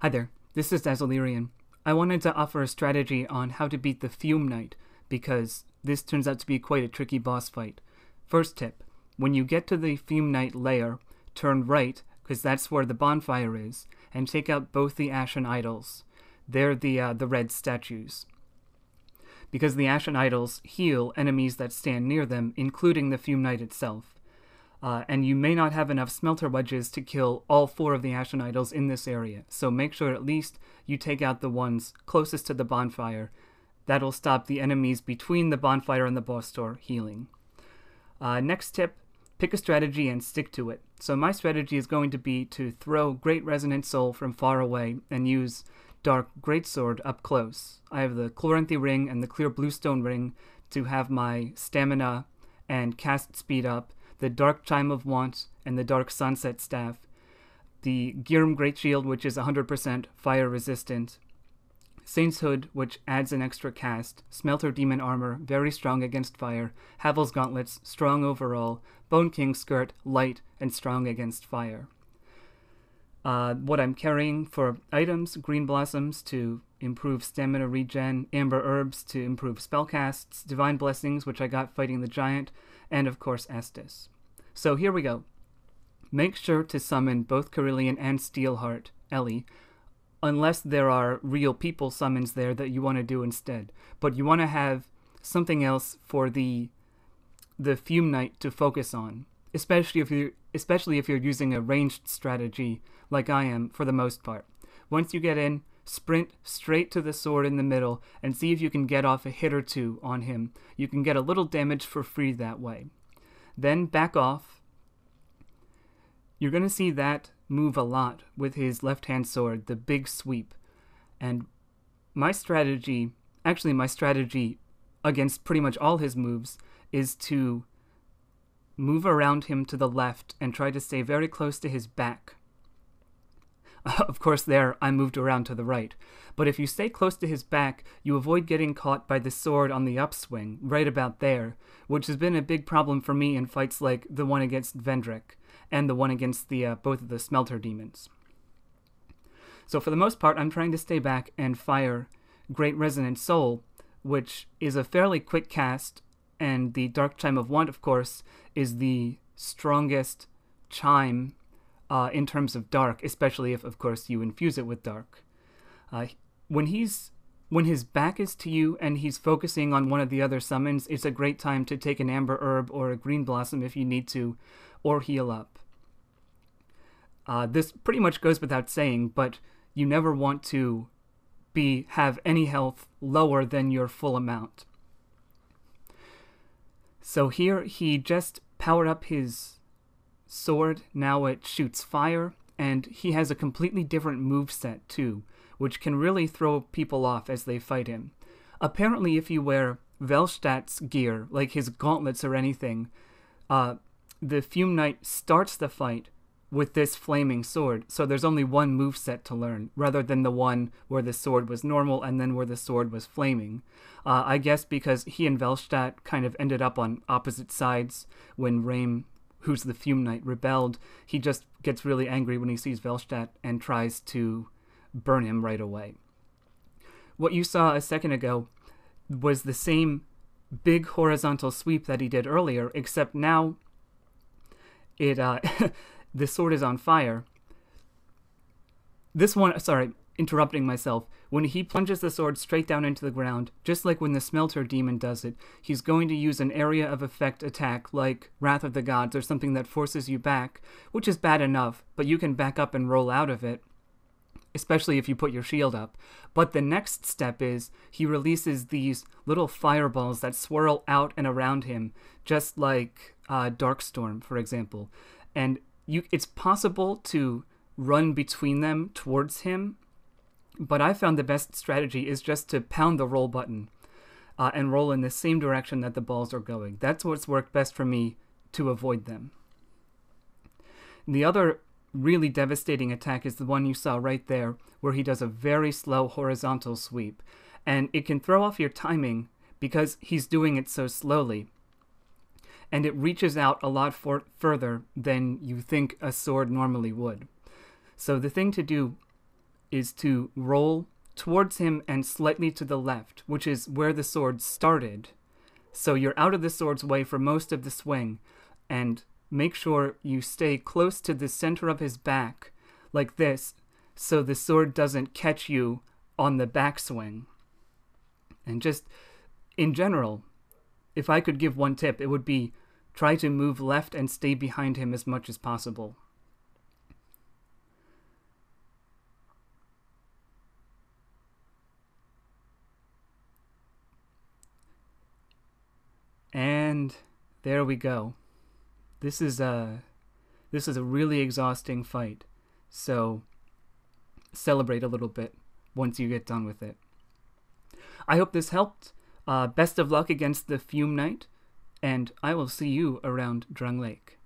Hi there, this is Dazzlerian. I wanted to offer a strategy on how to beat the Fume Knight, because this turns out to be quite a tricky boss fight. First tip, when you get to the Fume Knight lair, turn right, because that's where the bonfire is, and take out both the Ashen Idols. They're the red statues. Because the Ashen Idols heal enemies that stand near them, including the Fume Knight itself. And you may not have enough Smelter Wedges to kill all 4 of the Ashen Idols in this area, so make sure at least you take out the ones closest to the bonfire. That'll stop the enemies between the bonfire and the boss door healing. Next tip, pick a strategy and stick to it. So my strategy is going to be to throw Great Resonant Soul from far away and use Dark Greatsword up close. I have the Chloranthy Ring and the Clear Bluestone Ring to have my stamina and cast speed up, the Dark Chime of Want and the Dark Sunset Staff, the Girm Great Shield, which is 100% fire resistant, Saint's Hood, which adds an extra cast, Smelter Demon Armor, very strong against fire, Havel's Gauntlets, strong overall, Bone King Skirt, light and strong against fire. What I'm carrying for items, Green Blossoms to improve stamina regen, Amber Herbs to improve spellcasts, Divine Blessings, which I got fighting the giant, and of course Estus. So here we go. Make sure to summon both Carhillion and Steelheart Ellie, unless there are real people summons there that you want to do instead. But you want to have something else for the Fume Knight to focus on, especially if you're using a ranged strategy like I am for the most part. Once you get in, sprint straight to the sword in the middle and see if you can get off a hit or 2 on him. You can get a little damage for free that way. Then back off. You're going to see that move a lot with his left-hand sword, the big sweep. And my strategy against pretty much all his moves is to move around him to the left and try to stay very close to his back. Of course there, I moved around to the right. But if you stay close to his back, you avoid getting caught by the sword on the upswing, right about there, which has been a big problem for me in fights like the one against Vendrick, and the one against the both of the Smelter Demons. So for the most part, I'm trying to stay back and fire Great Resonant Soul, which is a fairly quick cast, and the Dark Chime of Want, of course, is the strongest chime in terms of dark, especially if, of course, you infuse it with dark. When his back is to you and he's focusing on one of the other summons, it's a great time to take an Amber Herb or a Green Blossom if you need to, or heal up. This pretty much goes without saying, but you never want to have any health lower than your full amount. So here he just powered up his sword, now it shoots fire, and he has a completely different moveset too, which can really throw people off as they fight him. Apparently if you wear Velstadt's gear, like his gauntlets or anything, the Fume Knight starts the fight with this flaming sword, so there's only one moveset to learn, rather than the one where the sword was normal and then where the sword was flaming. I guess because he and Velstadt kind of ended up on opposite sides when Raime, who's the Fume Knight, rebelled. He just gets really angry when he sees Velstadt and tries to burn him right away. What you saw a second ago was the same big horizontal sweep that he did earlier, except now it the sword is on fire. This one, sorry, interrupting myself. When he plunges the sword straight down into the ground, just like when the Smelter Demon does it, he's going to use an area of effect attack like Wrath of the Gods or something that forces you back, which is bad enough, but you can back up and roll out of it, especially if you put your shield up. But the next step is he releases these little fireballs that swirl out and around him, just like Darkstorm, for example. And it's possible to run between them towards him, but I found the best strategy is just to pound the roll button and roll in the same direction that the balls are going. That's what's worked best for me to avoid them. The other really devastating attack is the one you saw right there, where he does a very slow horizontal sweep, and it can throw off your timing because he's doing it so slowly. And it reaches out a lot further than you think a sword normally would. So the thing to do is to roll towards him and slightly to the left, which is where the sword started. So you're out of the sword's way for most of the swing, and make sure you stay close to the center of his back, like this, so the sword doesn't catch you on the backswing. And just, in general, if I could give one tip, it would be try to move left and stay behind him as much as possible. And there we go. This is a really exhausting fight, so celebrate a little bit once you get done with it. I hope this helped. Best of luck against the Fume Knight, and I will see you around Drung Lake.